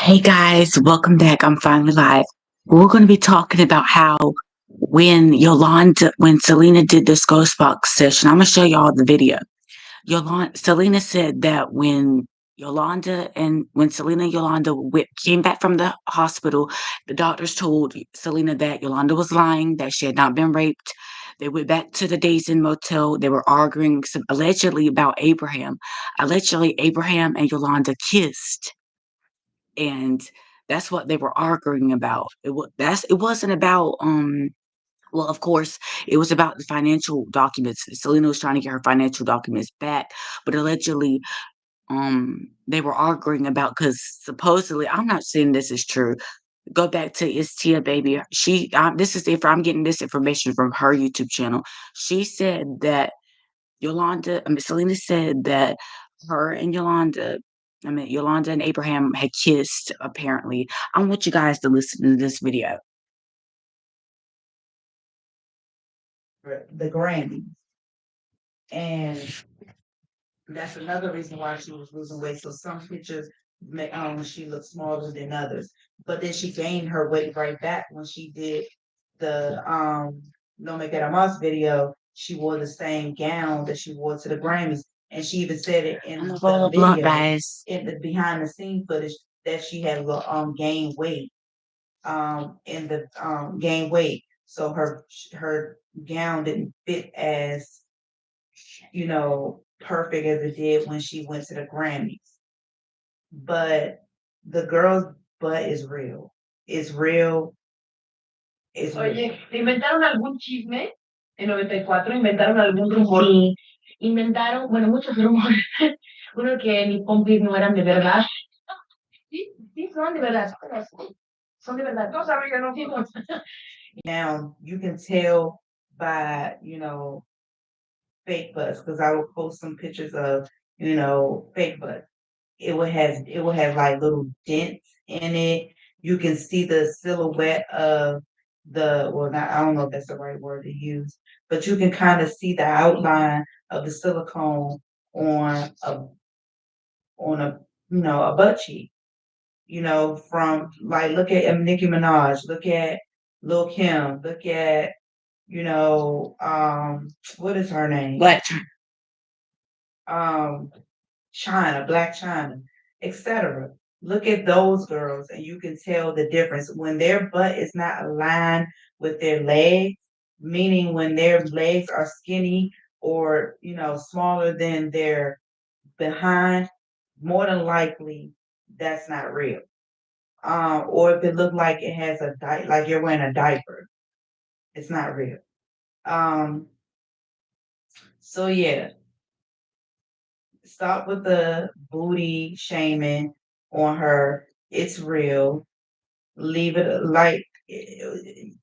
Hey guys, welcome back. I'm finally live. We're going to be talking about how when Selena did this ghost box session, I'm going to show y'all the video. Selena said that when Selena and Yolanda came back from the hospital, the doctors told Selena that Yolanda was lying, that she had not been raped. They went back to the Days Inn Motel. They were arguing allegedly about Abraham. Allegedly, Abraham and Yolanda kissed, and that's what they were arguing about. It wasn't about well, of course, it was about the financial documents. Selena was trying to get her financial documents back, but allegedly, they were arguing about, because supposedly, I'm not saying this is true. Go back to Is Tia Baby. This is if I'm getting this information from her YouTube channel. She said that Selena said that her and Yolanda and Abraham had kissed, apparently. I want you guys to listen to this video. The Grammys, and that's another reason why she was losing weight. So some pictures, she looked smaller than others, but then she gained her weight right back when she did the No Me Queda Mas video. She wore the same gown that she wore to the Grammys, and she even said it in I'm gonna the roll a blunt, video, guys. in the behind the scene footage, that she had gained weight, in the gain weight. So her gown didn't fit as perfect as it did when she went to the Grammys. But the girl's butt is real. It's real. It's real. Oye, ¿inventaron algún chisme? En 94 inventaron algún rumor. Sí, inventaron, bueno, muchos rumores. Uno que mis pompis no eran de verdad. Sí, sí, son de verdad. Son de verdad. No sabía, no digo. Now you can tell by, fake butts, because I will post some pictures of, fake butts. It will have like little dents in it. You can see the silhouette of not, I don't know if that's the right word to use, but you can kind of see the outline of the silicone on a a butt cheek. From like, look at Nicki Minaj, look at Lil Kim, look at what is her name? But Um, China, Black China, etc. Look at those girls, and you can tell the difference when their butt is not aligned with their legs, meaning when their legs are skinny or smaller than their behind. More than likely, that's not real. Or if it look like it has like you're wearing a diaper, it's not real. Um, so yeah, stop with the booty shaming on her. It's real. Leave it like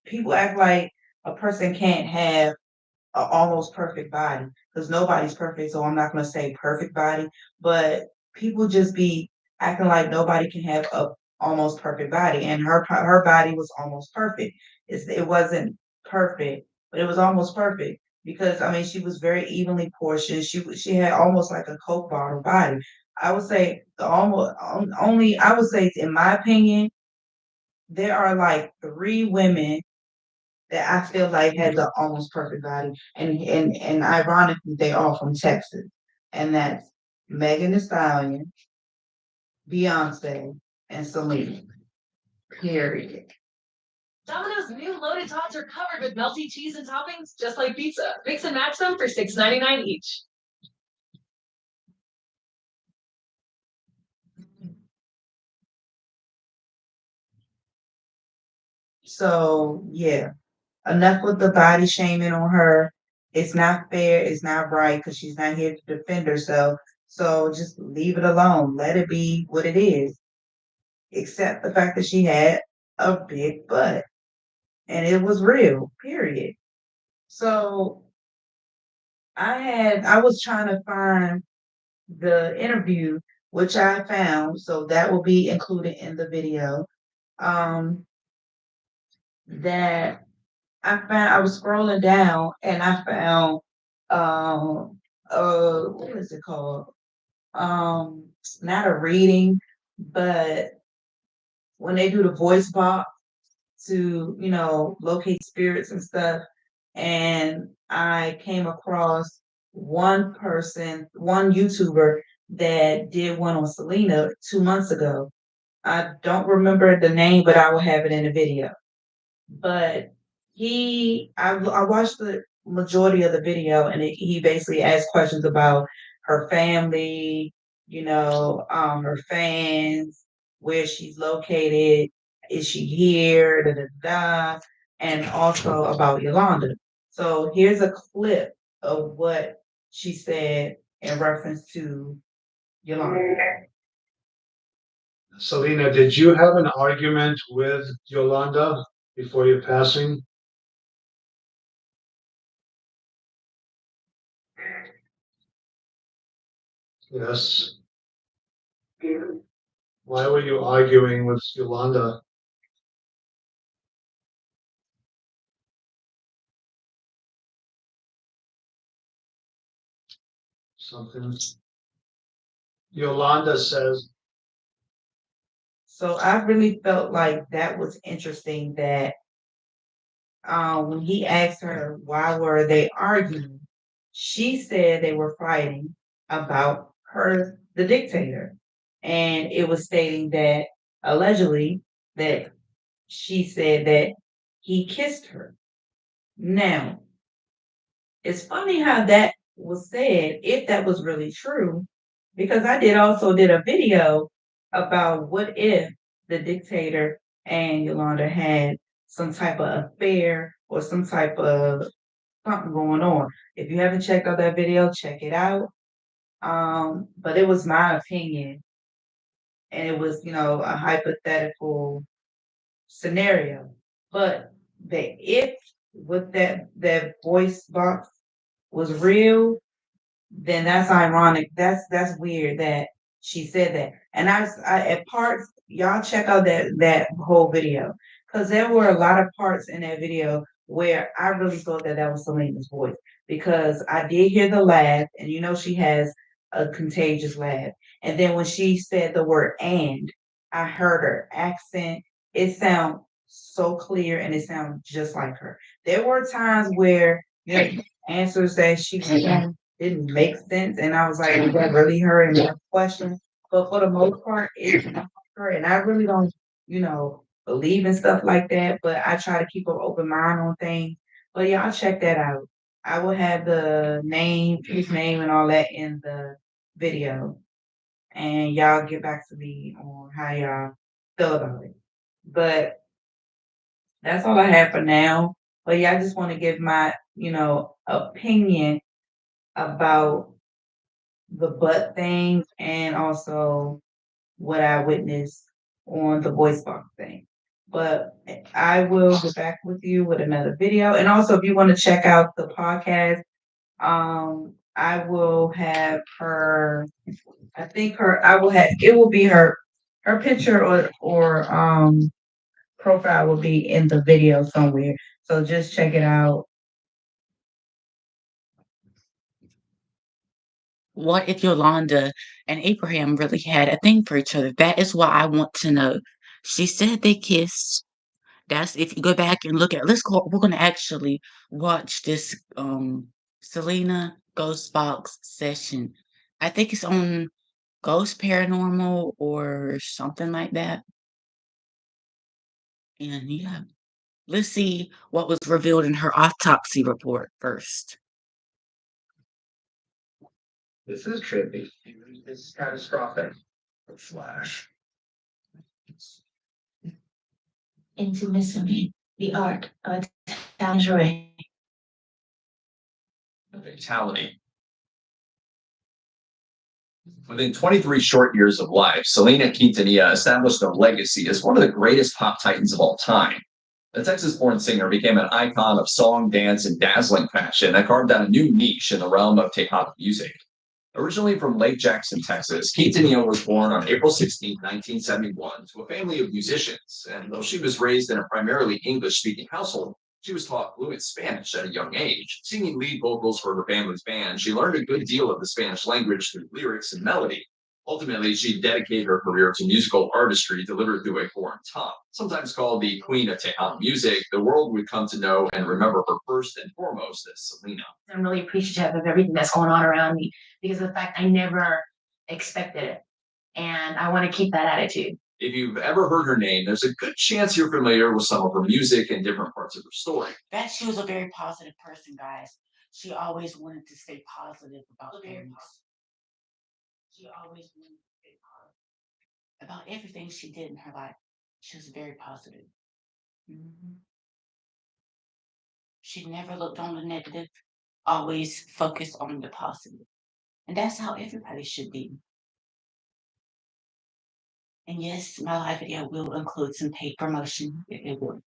people act like a person can't have an almost perfect body, because nobody's perfect. So I'm not going to say perfect body, but people just be acting like nobody can have a almost perfect body, and her body was almost perfect. It wasn't perfect, but it was almost perfect, because I mean she was very evenly portioned. She had almost like a Coke bottle body. I would say the almost only I would say, in my opinion, there are like three women that I feel like had the almost perfect body, and ironically, they all from Texas, and that's Megan Thee Stallion, Beyonce, and Selena. Period. Domino's new loaded tots are covered with melty cheese and toppings, just like pizza. Mix and match them for $6.99 each. So yeah, enough with the body shaming on her. It's not fair. It's not right, because she's not here to defend herself. So just leave it alone. Let it be what it is. Accept the fact that she had a big butt, and it was real. Period. So I was trying to find the interview, which I found, so that will be included in the video. Um, that I was scrolling down, and I found what is it called? Not a reading, but when they do the voice box to, locate spirits and stuff. And I came across one YouTuber that did one on Selena 2 months ago. I don't remember the name, but I will have it in the video. But I watched the majority of the video, and he basically asked questions about her family, her fans, where she's located, is she here, da da da, and also about Yolanda. So here's a clip of what she said in reference to Yolanda. Selena, did you have an argument with Yolanda before your passing? Yes. Why were you arguing with Yolanda? Something. Yolanda says. So I really felt like that was interesting that when he asked her why were they arguing, she said they were fighting about the dictator, and it was stating that allegedly that she said that he kissed her. Now, it's funny how that was said, if that was really true, because I did a video about what if the dictator and Yolanda had some type of affair or some type of something going on. If you haven't checked out that video, check it out. But it was my opinion, and it was, a hypothetical scenario. But the if with that voice box was real, then that's ironic. That's weird that she said that. And I at parts, y'all check out that whole video, because there were a lot of parts in that video where I really thought that was Selena's voice, because I did hear the laugh, and she has a contagious laugh. And then when she said the word "and," I heard her accent. It sounded so clear, and it sounded just like her. There were times where answers that she was saying didn't make sense, and I was like, "Is that really her?" And that question. But for the most part, it's not her, and I really don't, believe in stuff like that. But I try to keep an open mind on things. But y'all check that out. I will have his name, and all that in the video, and y'all get back to me on how y'all feel about it. But that's all I have for now. But yeah, I just want to give my, opinion about the butt thing, and also what I witnessed on the voice box thing. But I will get back with you with another video. And also, if you want to check out the podcast, I will have her. I think I will have. It will be her picture or profile will be in the video somewhere. So just check it out. What if Yolanda and Abraham really had a thing for each other? That is what I want to know. She said they kissed. That's if you go back and look at we're gonna actually watch this Selena Ghost Box session. I think it's on Ghost Paranormal or something like that. And yeah, let's see what was revealed in her autopsy report first. This is trippy. This is catastrophic. Flash. Intimacy, the art of lingerie. Fatality. Within 23 short years of life, Selena Quintanilla established a legacy as one of the greatest pop titans of all time. The Texas-born singer became an icon of song, dance, and dazzling fashion that carved out a new niche in the realm of K-pop music. Originally from Lake Jackson, Texas, Quintanilla was born on April 16, 1971, to a family of musicians, and though she was raised in a primarily English-speaking household, she was taught fluent Spanish at a young age. Singing lead vocals for her family's band, she learned a good deal of the Spanish language through lyrics and melody. Ultimately, she dedicated her career to musical artistry delivered through a foreign tongue. Sometimes called the Queen of Tejan music, the world would come to know and remember her first and foremost as Selena. I'm really appreciative of everything that's going on around me because of the fact I never expected it. And I want to keep that attitude. If you've ever heard her name, there's a good chance you're familiar with some of her music and different parts of her story. That she was a very positive person, guys. She always wanted to stay positive about things. She always wanted to stay positive about everything she did in her life. She was very positive. Mhm. She never looked on the negative, always focused on the positive. And that's how everybody should be. And yes, my live video will include some paid promotion. It will.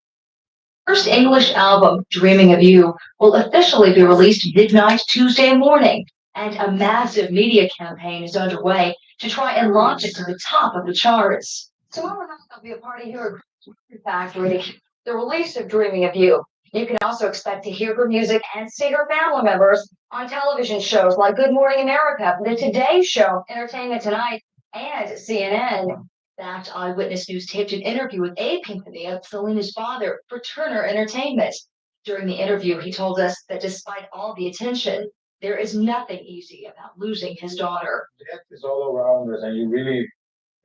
First English album, Dreaming of You, will officially be released midnight Tuesday morning, and a massive media campaign is underway to try and launch it to the top of the charts. Tomorrow night there'll be a party here at Factory, the release of Dreaming of You. You can also expect to hear her music and see her family members on television shows like Good Morning America, The Today Show, Entertainment Tonight, and CNN. That Eyewitness News taped an interview with Abe Pinckney, Selena's father, for Turner Entertainment. During the interview, he told us that despite all the attention, there is nothing easy about losing his daughter. Death is all around us, and you really,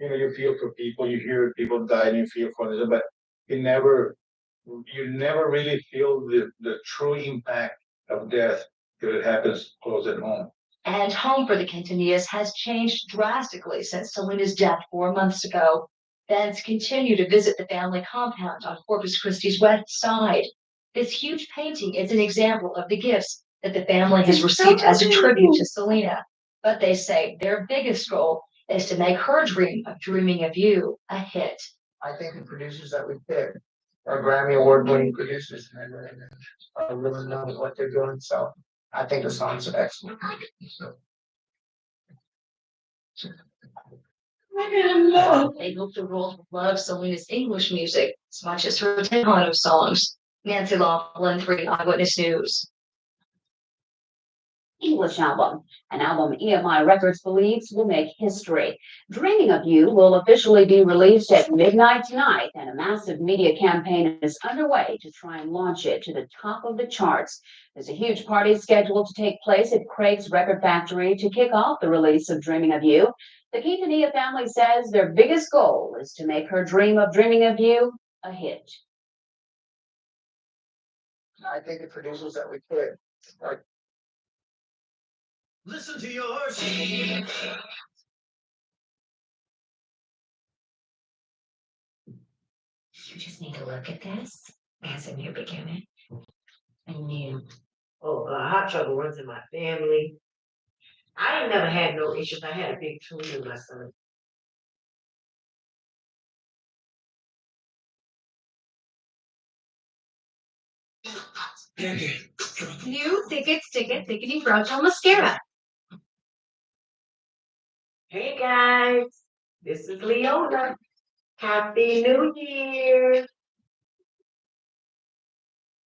you feel for people. You hear people die, and you feel for them, but you never, you never really feel the true impact of death till it happens close at home. And home for the Quintanillas has changed drastically since Selena's death 4 months ago. Fans continue to visit the family compound on Corpus Christi's west side. This huge painting is an example of the gifts that the family has received as a tribute to Selena. But they say their biggest goal is to make her dream of Dreaming of You a hit. I think the producers that we picked are Grammy Award-winning producers, and I really know what they're doing. So I think the songs are excellent. They hope the world will love Selena's English music as much as her Tejano songs. Nancy Laughlin, 3 Eyewitness News. English album, an album EMI Records believes will make history. Dreaming of You will officially be released at midnight tonight, and a massive media campaign is underway to try and launch it to the top of the charts. There's a huge party scheduled to take place at Craig's Record Factory to kick off the release of Dreaming of You. The Quintanilla family says their biggest goal is to make her dream of Dreaming of You a hit. I think the producers that we picked are. Listen to your team. You just need to look at this as a new beginning. A new. Oh, hot trouble runs in my family. I ain't never had no issues. I had a big tumor in my stomach. New Thickety Fragile Mascara. Hey guys, this is Leona. Happy New Year.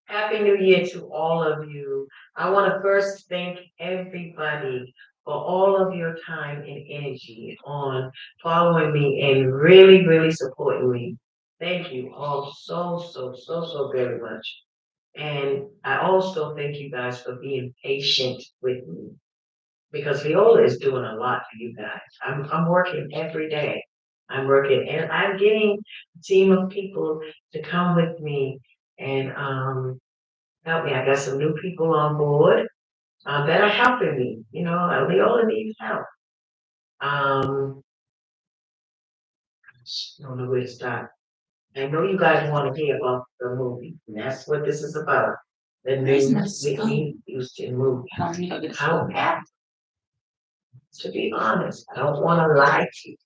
Happy New Year to all of you. I want to first thank everybody for all of your time and energy on following me and really, really supporting me. Thank you all so very much. And I also thank you guys for being patient with me because Viola is doing a lot for you guys. I'm working every day. I'm working and I'm getting a team of people to come with me and help me. I got some new people on board that are helping me. You know, Viola needs help. I don't know where to start. I know you guys want to hear about the movie, and that's what this is about. The new Whitney Houston movie. However, to be honest, I don't want to lie to you.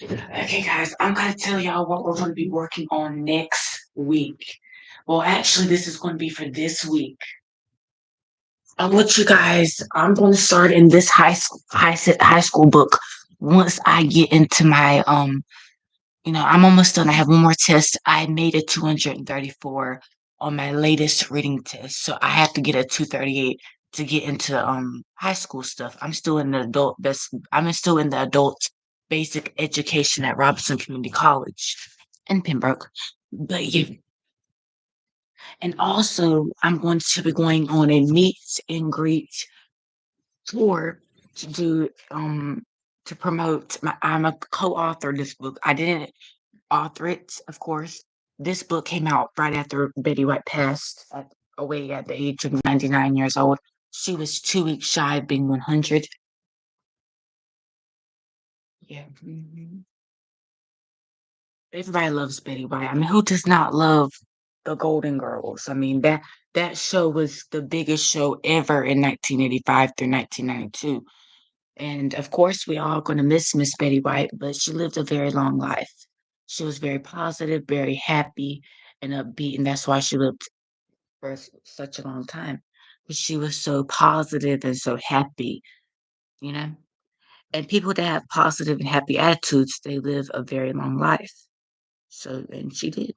Okay, guys, I'm gonna tell y'all what we're gonna be working on next week. Well, actually, this is gonna be for this week. I want you guys. I'm going to start in this high school book. Once I get into my I'm almost done. I have one more test. I made a 234 on my latest reading test, so I have to get a 238 to get into high school stuff. I'm still in the adult best. I'm still in the adult basic education at Robinson Community College in Pembroke. But yeah, and also I'm going to be going on a meet and greet tour to do to promote I'm a co-author of this book. I didn't author it, of course. This book came out right after Betty White passed away at the age of 99 years old. She was 2 weeks shy of being 100. Yeah. Everybody loves Betty White. I mean, who does not love the Golden Girls? I mean, that show was the biggest show ever in 1985 through 1992. And of course, we all going to miss Miss Betty White, but she lived a very long life. She was very positive, very happy, and upbeat, and that's why she lived for such a long time. But she was so positive and so happy, you know? And people that have positive and happy attitudes, they live a very long life. So, and she did.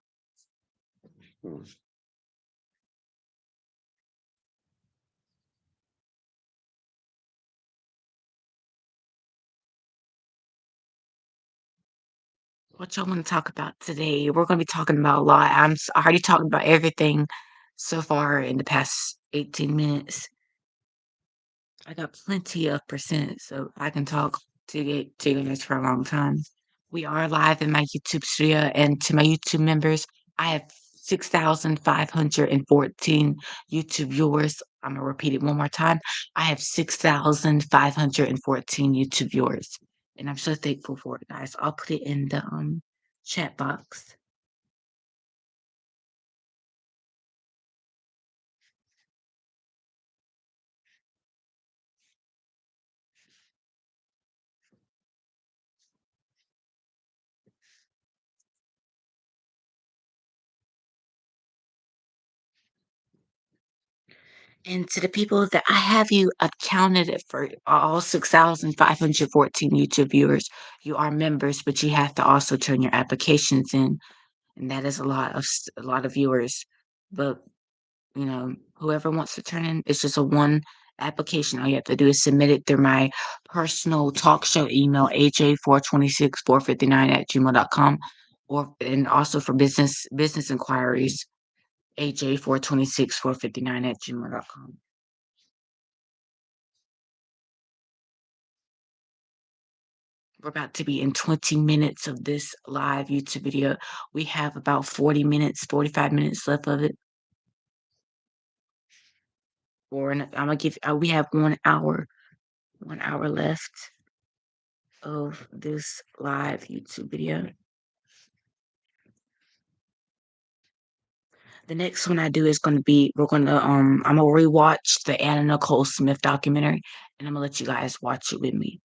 What y'all want to talk about today? We're going to be talking about a lot. already talking about everything so far in the past 18 minutes. I got plenty of percent, so I can talk to you guys for a long time. We are live in my YouTube studio, and to my YouTube members, I have 6,514 YouTube viewers. I'm gonna repeat it one more time. I have 6,514 YouTube viewers, and I'm so thankful for it, guys. I'll put it in the chat box. And to the people that I have you accounted for all 6,514 YouTube viewers, you are members, but you have to also turn your applications in. And that is a lot of viewers. But, whoever wants to turn in, it's just a one application. All you have to do is submit it through my personal talk show email, aj426459 at gmail.com. And also for business inquiries, aj426459 at gmail.com. We're about to be in 20 minutes of this live YouTube video. We have about 40 minutes, 45 minutes left of it. I'm gonna give. We have 1 hour, 1 hour left of this live YouTube video. The next one I do is going to be. I'm gonna rewatch the Anna Nicole Smith documentary, and I'm gonna let you guys watch it with me.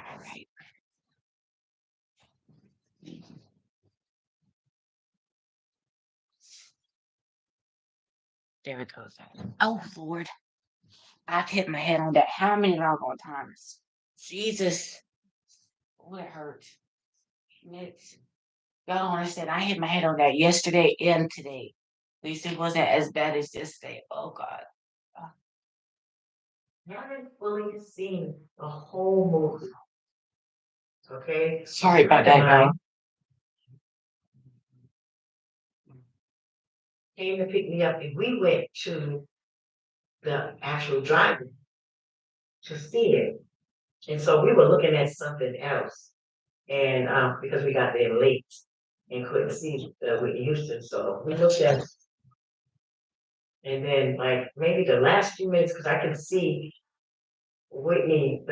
All right. There it goes. Oh Lord, I've hit my head on that how many doggone times? Jesus, oh, it hurts. It's, y'all don't understand. I hit my head on that yesterday and today. At least it wasn't as bad as yesterday. Oh God. Haven't fully seen the whole movie. Okay. Sorry about that, y'all. Came to pick me up, and we went to the actual drive-in to see it. And so we were looking at something else, and because we got there late and couldn't see Whitney Houston, so we looked at, and then like maybe the last few minutes, because I can see the Whitney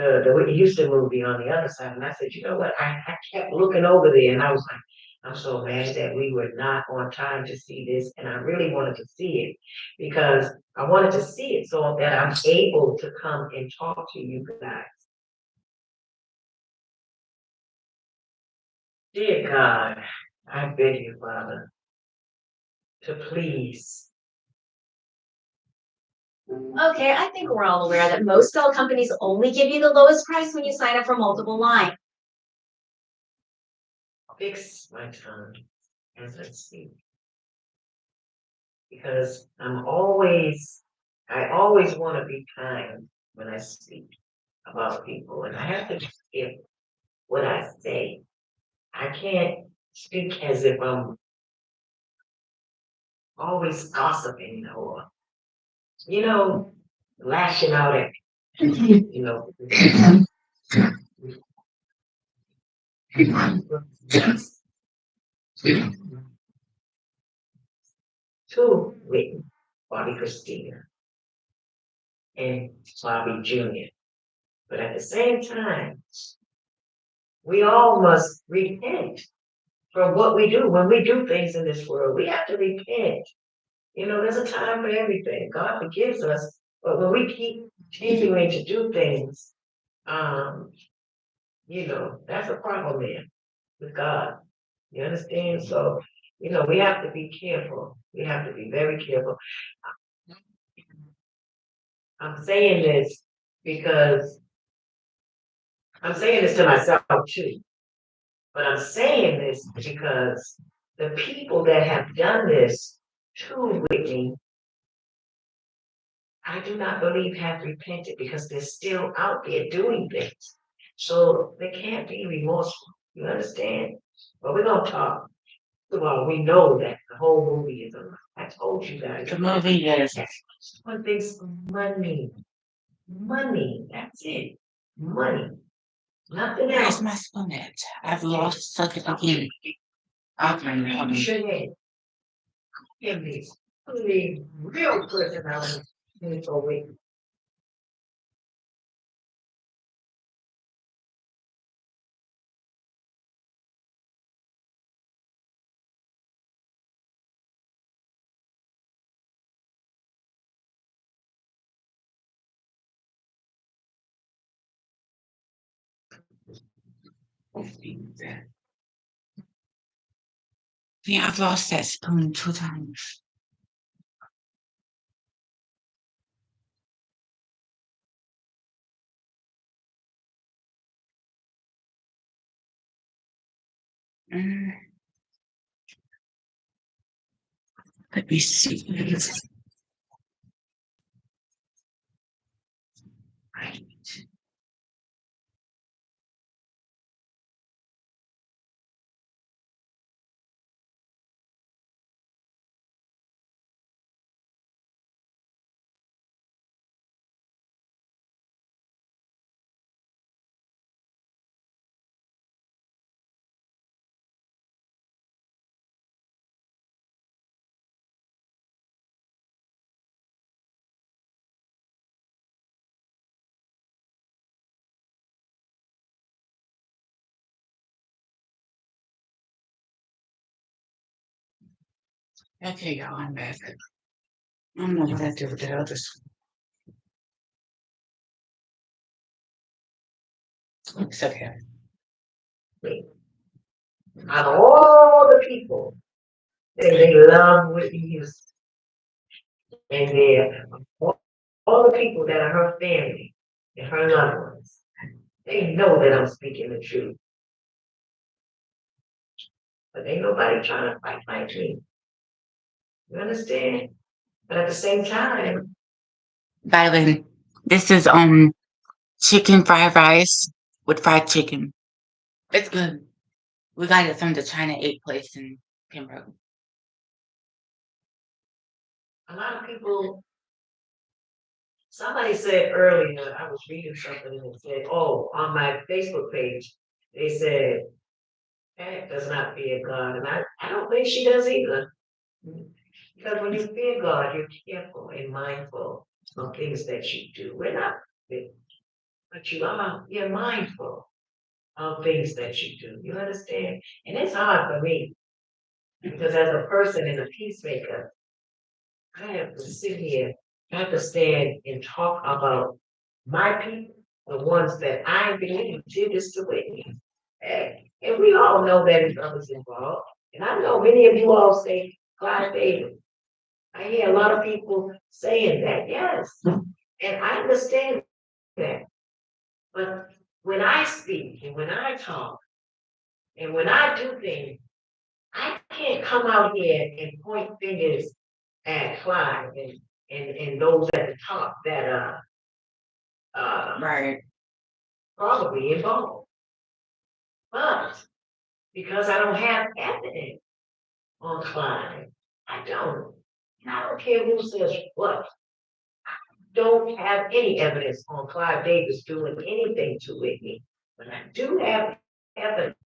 Houston movie on the other side, and I said, you know what? I kept looking over there, and I was like, I'm so mad that we were not on time to see this, and I really wanted to see it because I wanted to see it so that I'm able to come and talk to you guys. Dear God, I beg you, Father, to please. Okay, I think we're all aware that most cell companies only give you the lowest price when you sign up for multiple lines. Fix my tongue as I speak. Because I always want to be kind when I speak about people, and I have to be careful what I say. I can't speak as if I'm always gossiping or, lashing out at, to Whitney, Bobby Christina, and Bobby Jr. But at the same time, we all must repent for what we do. When we do things in this world, we have to repent. There's a time for everything. God forgives us, but when we keep continuing to do things, um, that's a problem there with God. You understand? So, we have to be careful. We have to be very careful. I'm saying this because I'm saying this to myself too. But I'm saying this because the people that have done this to Whitney, I do not believe have repented because they're still out there doing things. So they can't be remorseful. You understand? But we're going to talk. First of all, we know that the whole movie is a lie. I told you guys. The movie is. One thing's money. Money. That's it. Money. Nothing Where's else. my spoon at? I've lost something again. I'll bring it home. Shouldn't give me the real personality for week. Yeah, I've lost that spoon 2 times. Mm. Let me see. Right. Okay, y'all, I'm back. I don't know what I did with the other spoon. It's okay. Out of all the people, they love Whitney Houston. And they're all the people that are her family and her loved ones. They know that I'm speaking the truth. But ain't nobody trying to fight like me. You understand? But at the same time, Violet, this is chicken fried rice with fried chicken. It's good. We got it from the China 8 place in Pembroke. a lot of people, somebody said earlier, I was reading something and it said, oh, on my Facebook page, they said, Pat does not fear God. And I don't think she does either. Because when you fear God, you're careful and mindful of things that you do. We're not, but you're mindful. of things that you do. You understand? And it's hard for me because as a person and a peacemaker, I have to sit here, I have to stand and talk about my people, the ones that I believe did this to Whitney. And we all know that there's others involved. And I know many of you all say Clive David. I hear a lot of people saying that, yes. And I understand that. But when I speak and when I talk and when I do things, I can't come out here and point fingers at Clive and those at the top that are Right. probably involved. But because I don't have evidence on Clive, I don't. And I don't care who says what. Don't have any evidence on Clive Davis doing anything to Whitney. But I do have evidence.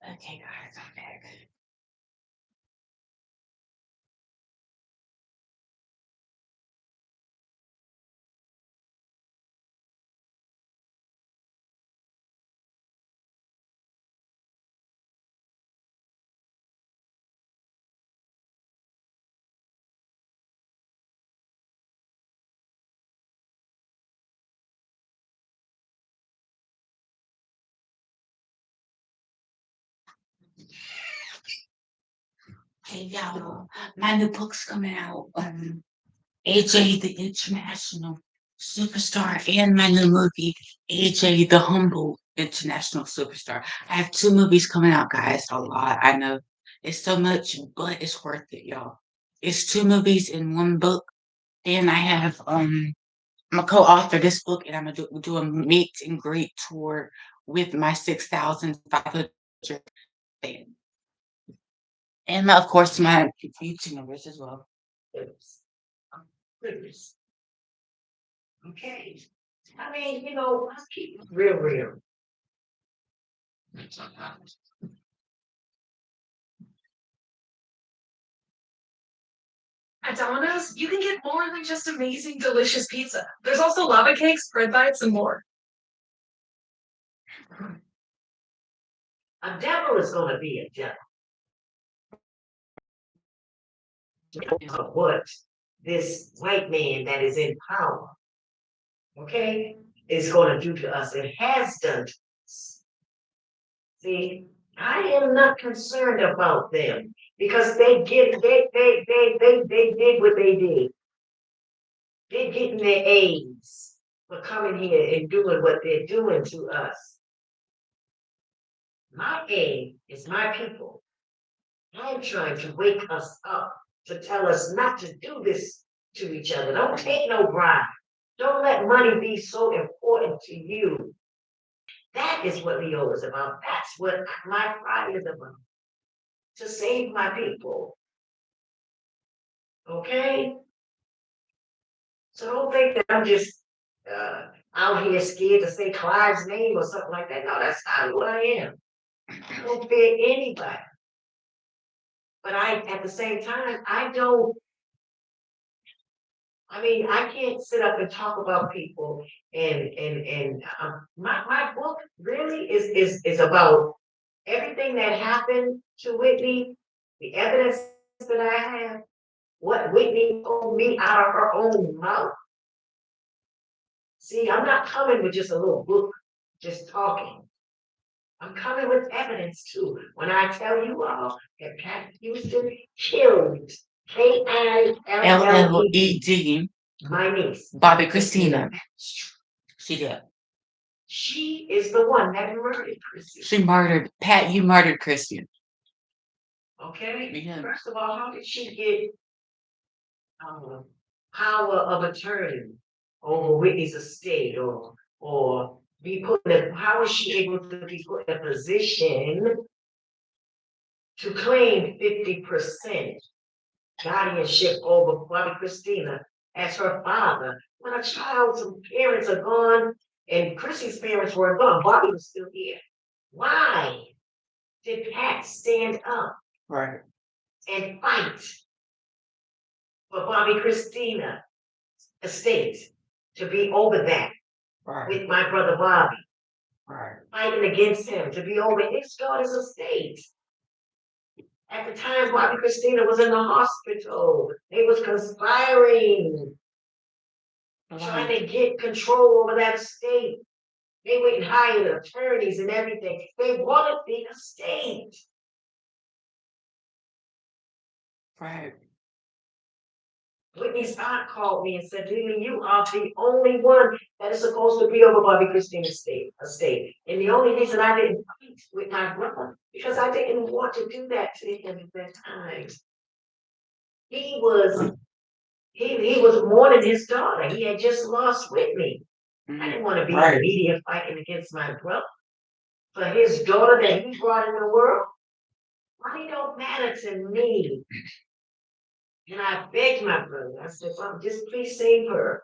Okay, guys, I'm back. Hey, y'all, my new book's coming out. AJ the International Superstar, and my new movie, AJ the Humble International Superstar. I have two movies coming out, guys. A lot. I know it's so much, but it's worth it, y'all. It's two movies in one book. And I have I'm a co-author this book, and I'm gonna do a meet and greet tour with my 6,500 fans. And of course my YouTube members as well. Oops. Oops. Okay. I mean, let's keep it real. At Domino's, you can get more than just amazing, delicious pizza. There's also lava cakes, bread bites, and more. A devil is going to be a devil. Of what this white man that is in power, okay, is going to do to us and has done to us. See, I am not concerned about them because they did what they did. They're getting their A's for coming here and doing what they're doing to us. My A is my people. I'm trying to wake us up to tell us not to do this to each other. Don't take no bribe. Don't let money be so important to you. That is what Leo is about. That's what my pride is about. To save my people. Okay? So don't think that I'm just out here scared to say Clive's name or something like that. No, that's not who I am. I don't fear anybody. But at the same time, I can't sit up and talk about people and my book really is about everything that happened to Whitney, the evidence that I have, what Whitney told me out of her own mouth. See, I'm not coming with just a little book, just talking. I'm coming with evidence too. When I tell you all that Pat Houston killed K-I-L-L-E-D, my niece. Bobby Christina. She did. She is the one that murdered Chrissy. She murdered Pat. You murdered Christian. Okay? Yeah. First of all, how did she get power of attorney over Whitney's estate or be put in how is she able to be put in a position to claim 50% guardianship over Bobby Christina as her father when a child's parents are gone and Chrissy's parents were gone, Bobby was still here. Why did Pat stand up Right. and fight for Bobby Christina estate to be over that Right. with my brother Bobby, Right. fighting against him to be over his daughter's estate? At the time, Bobby Christina was in the hospital. They was conspiring, trying to get control over that estate. They went and hired attorneys and everything. They wanted the estate. Right. Whitney's aunt called me and said, Lily, you are the only one that is supposed to be over Bobby Christina's estate. And the only reason I didn't fight with my brother, because I didn't want to do that to him at that time. He was mourning his daughter. He had just lost Whitney. I didn't want to be in the media fighting against my brother for his daughter that he brought in the world. Money don't matter to me. And I begged my brother. I said, "Father, just please save her.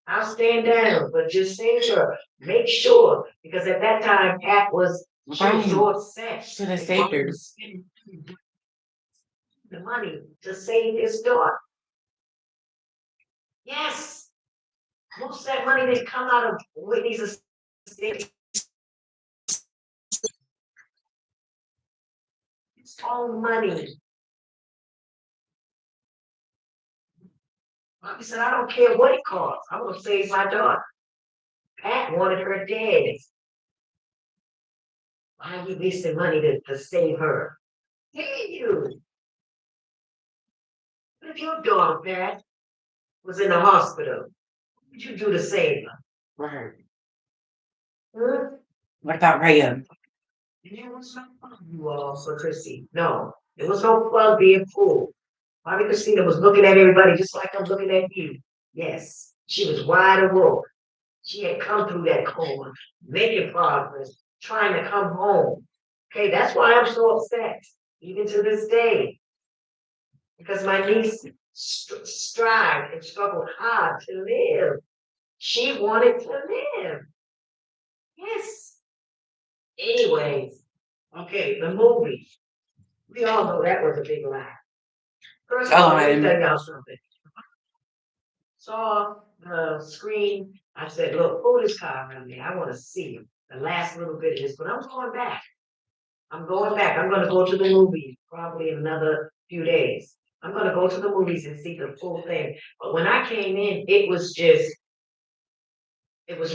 I'll stand down, but just save her. Make sure." Because at that time, Pat was, she was so upset. Should have saved her. The money to save his daughter. Yes. Most of that money didn't come out of Whitney's estate. It's all money. Bobby said, I don't care what it costs. I'm going to save my daughter. Pat wanted her dead. Why are you wasting money to save her? Hey, you. What if your daughter, Pat, was in the hospital? What would you do to save her? Right. Hmm? What about Raya? There was no fun, you all, for Chrissy. No, there was no fun being fooled. Bobby Christina was looking at everybody just like I'm looking at you. Yes, she was wide awake. She had come through that coma, making progress, trying to come home. Okay, that's why I'm so upset, even to this day. Because my niece strived and struggled hard to live. She wanted to live. Yes. Anyways, okay, the movie. We all know that was a big lie. First of all, let me tell y'all something. Saw the screen. I said, look, pull this car around there. I want to see the last little bit of this, but I'm going back. I'm going back. I'm going to go to the movies probably in another few days. I'm going to go to the movies and see the full thing. But when I came in, it was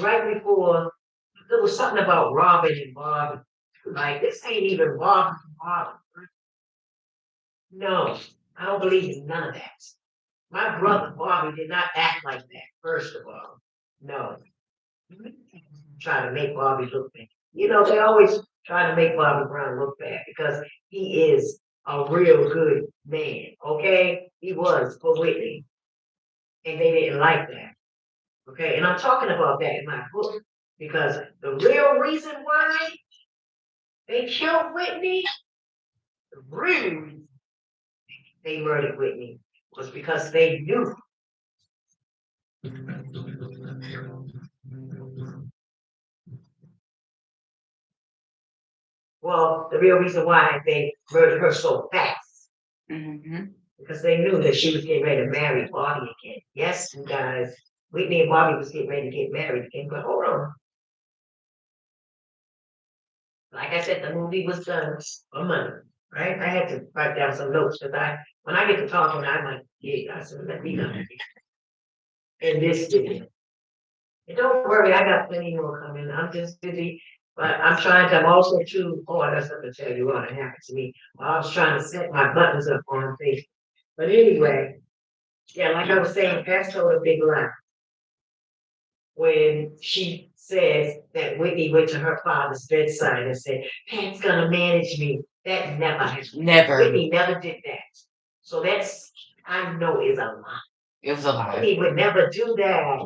right before, there was something about Robin and Bob. Like, this ain't even Robin and Bob. No, I don't believe in none of that. My brother Bobby did not act like that, first of all. No. Try to make Bobby look bad. You know, they always try to make Bobby Brown look bad because he is a real good man, okay? He was for Whitney. And they didn't like that. Okay, and I'm talking about that in my book because the real reason why they killed Whitney, the real reason they murdered Whitney was because they knew. Well, the real reason why they murdered her so fast. Because they knew that she was getting ready to marry Bobby again. Yes, you guys, Whitney and Bobby was getting ready to get married again, but hold on. Like I said, the movie was done for money, right? I had to write down some notes because when I get to talking, I'm like, yeah, I said, let me know. And this did. And don't worry, I got plenty more coming. I'm just busy, but I'm also too, oh, I got something to tell you what happened to me. While I was trying to set my buttons up on Facebook. But anyway, yeah, like I was saying, Pat told a big lie when she says that Whitney went to her father's bedside and said, Pat's gonna manage me. That never happened. Never. Whitney never did that. So that's, I know is a lie. It was a lie. Whitney would never do that.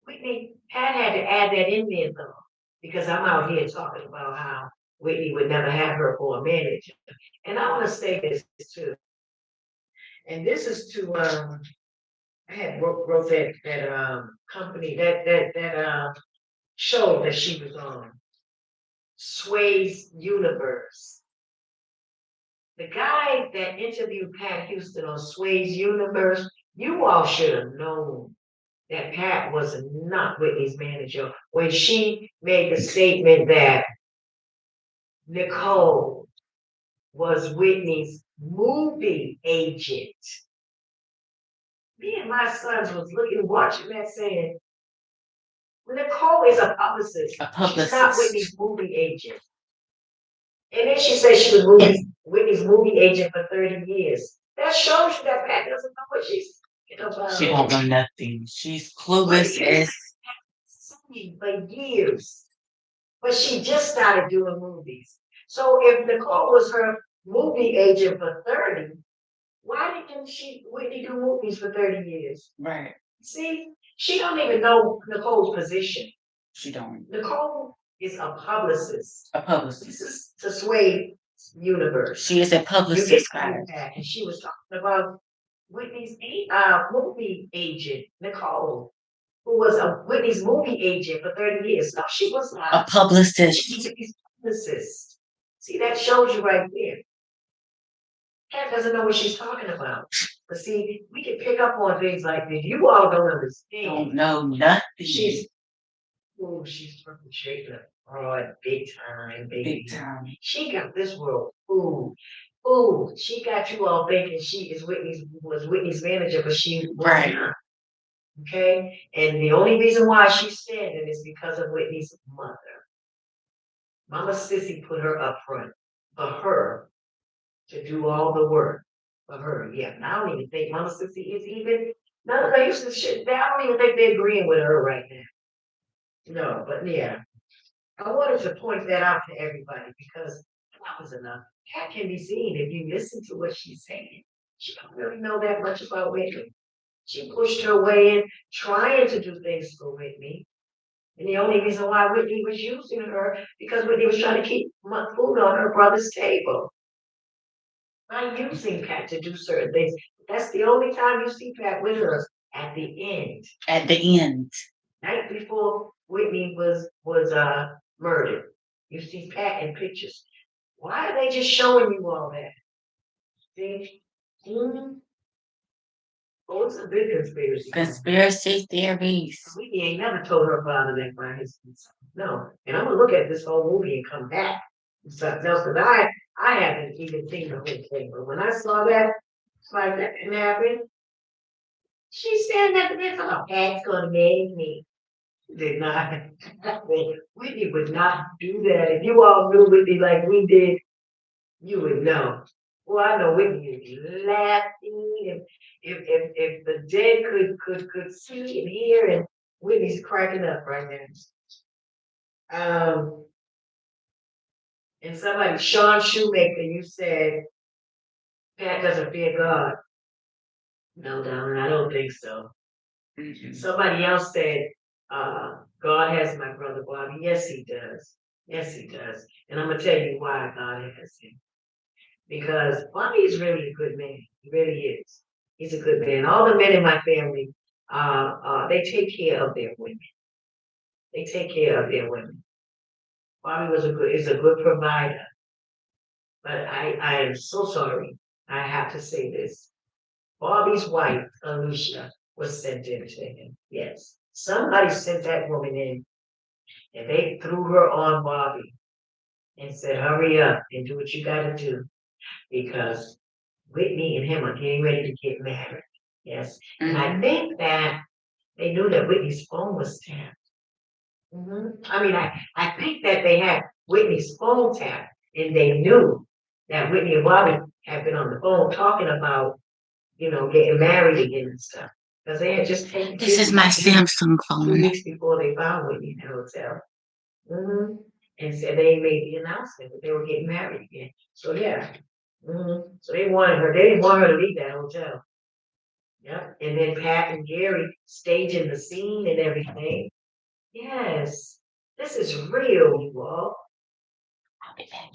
Whitney, Pat had to add that in there though, because I'm out here talking about how Whitney would never have her for a manager. And I wanna say this too. And this is to, I had wrote that company, that show that she was on, Sway's Universe. The guy that interviewed Pat Houston on Sway's Universe, you all should have known that Pat was not Whitney's manager when she made the statement that Nicole was Whitney's movie agent. Me and my sons was watching that saying, Nicole is a publicist. She's not Whitney's movie agent. And then she said she was Whitney's movie agent for 30 years. That shows you that Pat doesn't know what she's about. She don't know nothing. She's clueless as for years. But she just started doing movies. So if Nicole was her movie agent for 30, why didn't Whitney do movies for 30 years? right. See, she don't even know Nicole's position. She don't. Nicole is a publicist. A publicist. This is to Sway Universe. She is a publicist, guys. And she was talking about Whitney's movie agent, Nicole, who was Whitney's movie agent for 30 years. No, she was not. A publicist. She's a publicist. See, that shows you right there. Kat doesn't know what she's talking about. But see, we can pick up on things like this. You all don't understand. Don't know nothing. She's perpetrating a fraud big time, baby. Big time. She got this world fooled. She got you all thinking she is was Whitney's manager, but she was not. Okay? And the only reason why she's standing is because of Whitney's mother. Mama Sissy put her up front for her to do all the work for her. Yeah, and I don't even think Mama Sissy is even, none of they shit. I don't even think they're agreeing with her right now. No, but yeah. I wanted to point that out to everybody because that was enough. Kat can be seen if you listen to what she's saying. She don't really know that much about Whitney. She pushed her way in, trying to do things for Whitney. And the only reason why Whitney was using her, because Whitney was trying to keep food on her brother's table. By using Pat to do certain things. That's the only time you see Pat with her at the end. At the end. Night before Whitney was murdered. You see Pat in pictures. Why are they just showing you all that? See? Oh, it's a big conspiracy. Conspiracy theories. Whitney ain't never told her father that by his no. And I'm gonna look at this whole movie and come back. Something else, because I haven't even seen the whole thing. But when I saw that, it's like that didn't happen. She's standing at the bed, oh, Pat's gonna make me. Did not. Whitney would not do that. If you all knew Whitney like we did, you would know. Well, I know Whitney is laughing, and if the dead could see and hear, and Whitney's cracking up right now. And somebody, Sean Shoemaker, you said Pat doesn't fear God. No, darling, I don't think so. Mm-hmm. Somebody else said, God has my brother Bobby. Yes, he does. Yes, he does. And I'm gonna tell you why God has him. Because Bobby is really a good man. He really is. He's a good man. All the men in my family, they take care of their women. They take care of their women. Bobby is a good provider. But I am so sorry. I have to say this. Bobby's wife, Alicia, was sent in to him. Yes. Somebody sent that woman in, and they threw her on Bobby and said, hurry up and do what you gotta do, because Whitney and him are getting ready to get married. Yes. Mm-hmm. And I think that they knew that Whitney's phone was tapped. Mm-hmm. I mean, I think that they had Whitney's phone tapped, and they knew that Whitney and Bobby had been on the phone talking about getting married again and stuff. Because they had just taken This is my Samsung 2 phone. weeks before they found Whitney in the hotel. And said they made the announcement that they were getting married again. So yeah. So they didn't want her to leave that hotel. Yep. And then Pat and Gary staging the scene and everything. Yes. This is real, you all. I'll be back.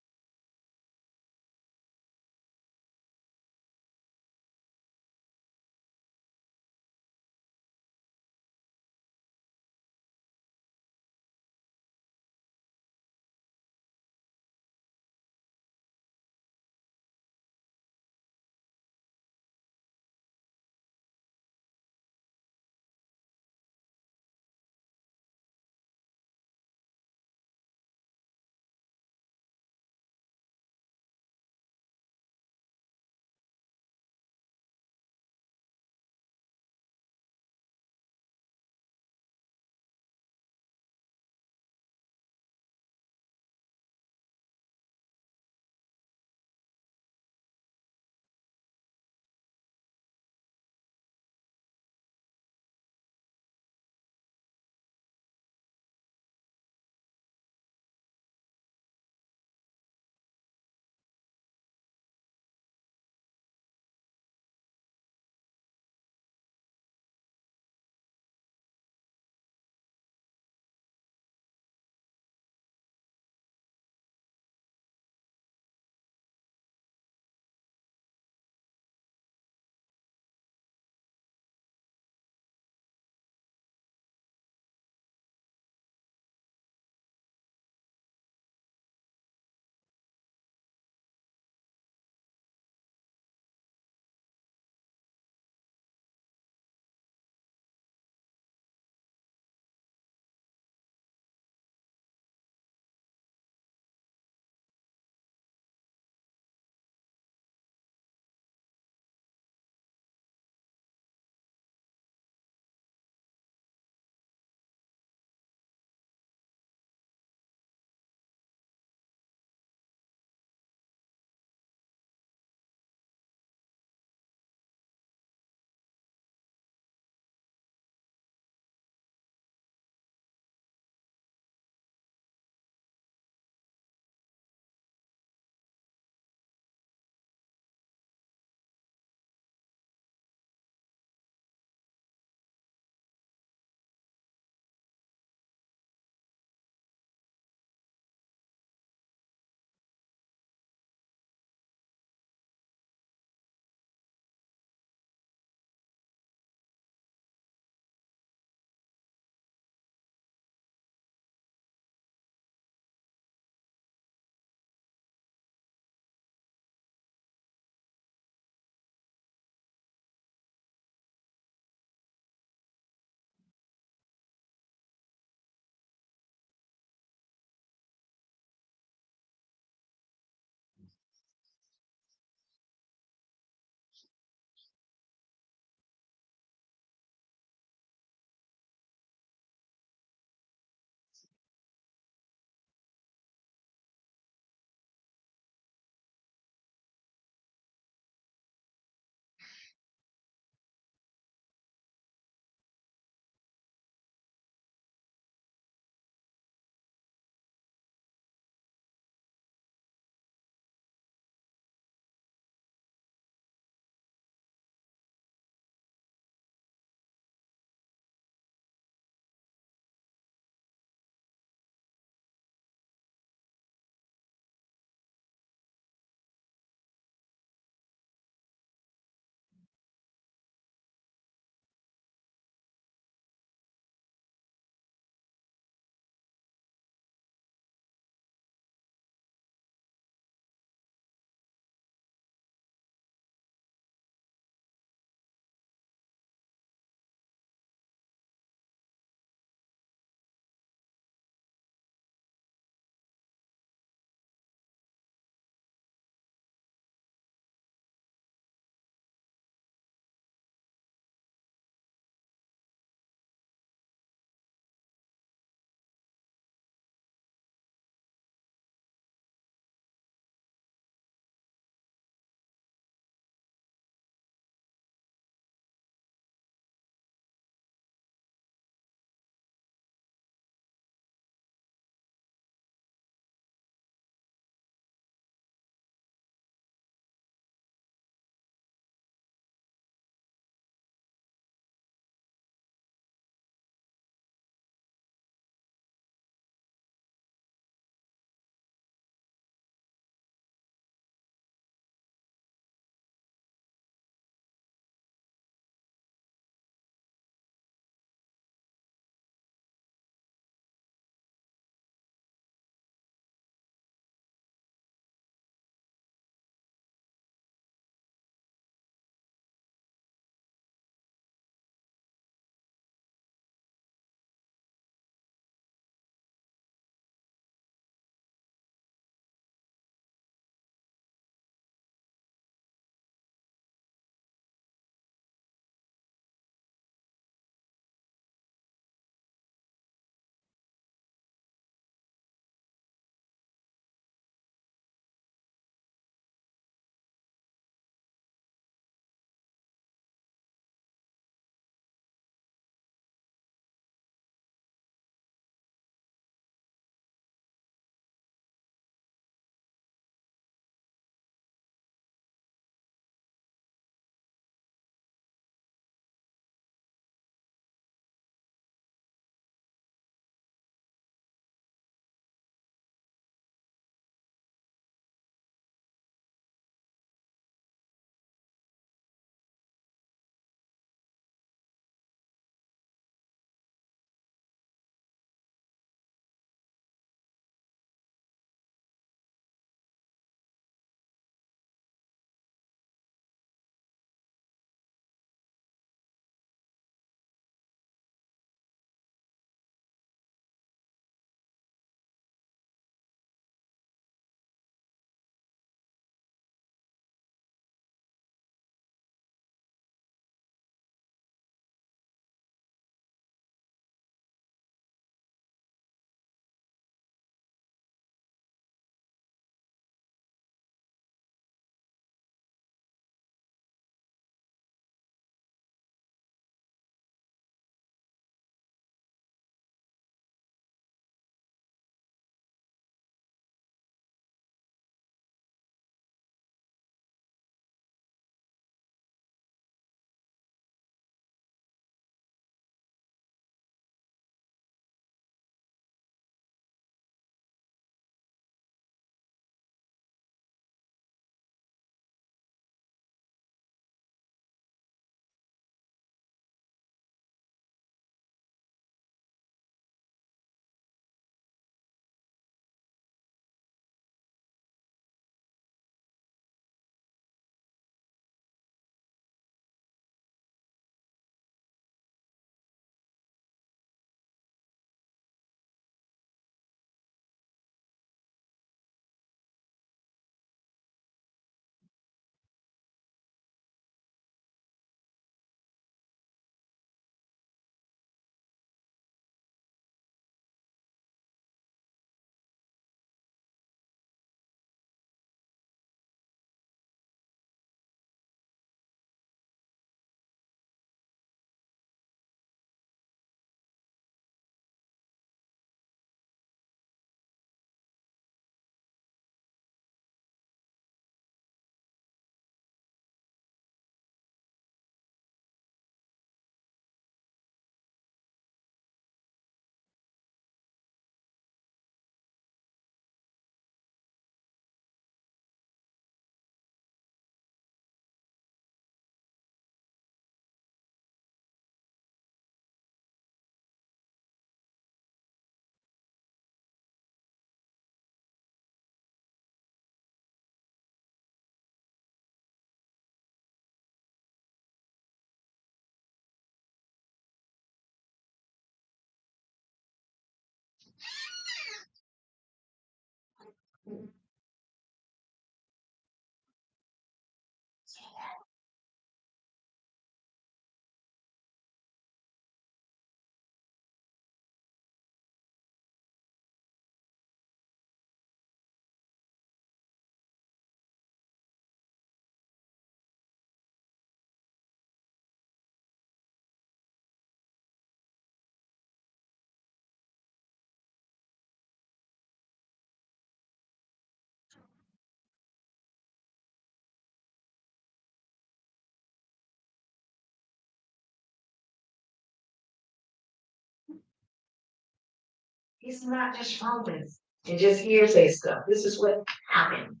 He's not just rumors and just hearsay stuff. This is what happened.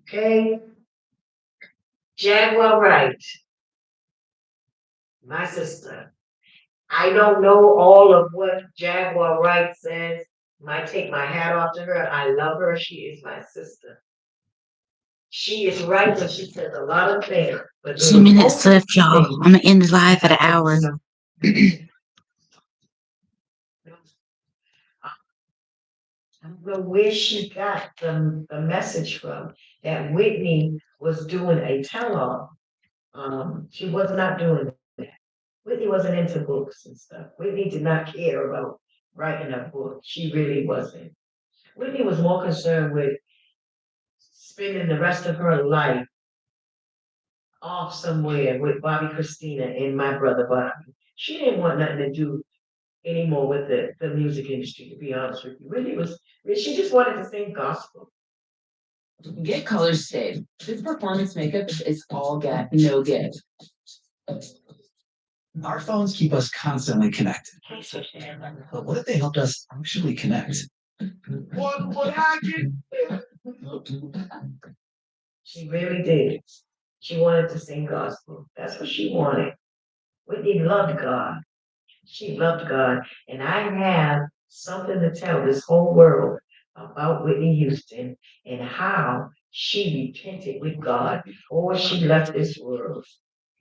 Okay? Jaguar Wright, my sister. I don't know all of what Jaguar Wright says. I take my hat off to her. I love her. She is my sister. She is right when she says a lot of things. But 2 minutes left, y'all. I'm gonna end the live at an hour. I don't know where she got the message from that Whitney was doing a tell-all. She was not doing that. Whitney wasn't into books and stuff. Whitney did not care about writing a book. She really wasn't. Whitney was more concerned with spending the rest of her life off somewhere with Bobby Christina and my brother Bobby. She didn't want nothing to do anymore with the music industry, to be honest with you. She just wanted to sing gospel. Get color stayed. This performance makeup is all get, no get. Our phones keep us constantly connected. But what if they helped us actually connect? What would I get? She really did. She wanted to sing gospel. That's what she wanted. Whitney loved God. She loved God. And I have something to tell this whole world about Whitney Houston and how she repented with God before she left this world.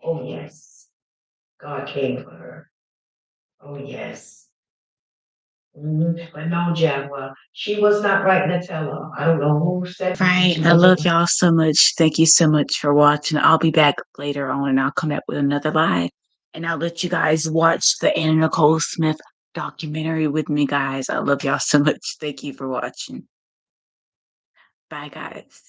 Oh, yes. God came for her. Oh, yes. But no, Jaguar, she was not writing a tell-all. I don't know who said Right. I love y'all so much. Thank you so much for watching. I'll be back later on and I'll come back with another live. And I'll let you guys watch the Anna Nicole Smith documentary with me, guys. I love y'all so much. Thank you for watching. Bye, guys.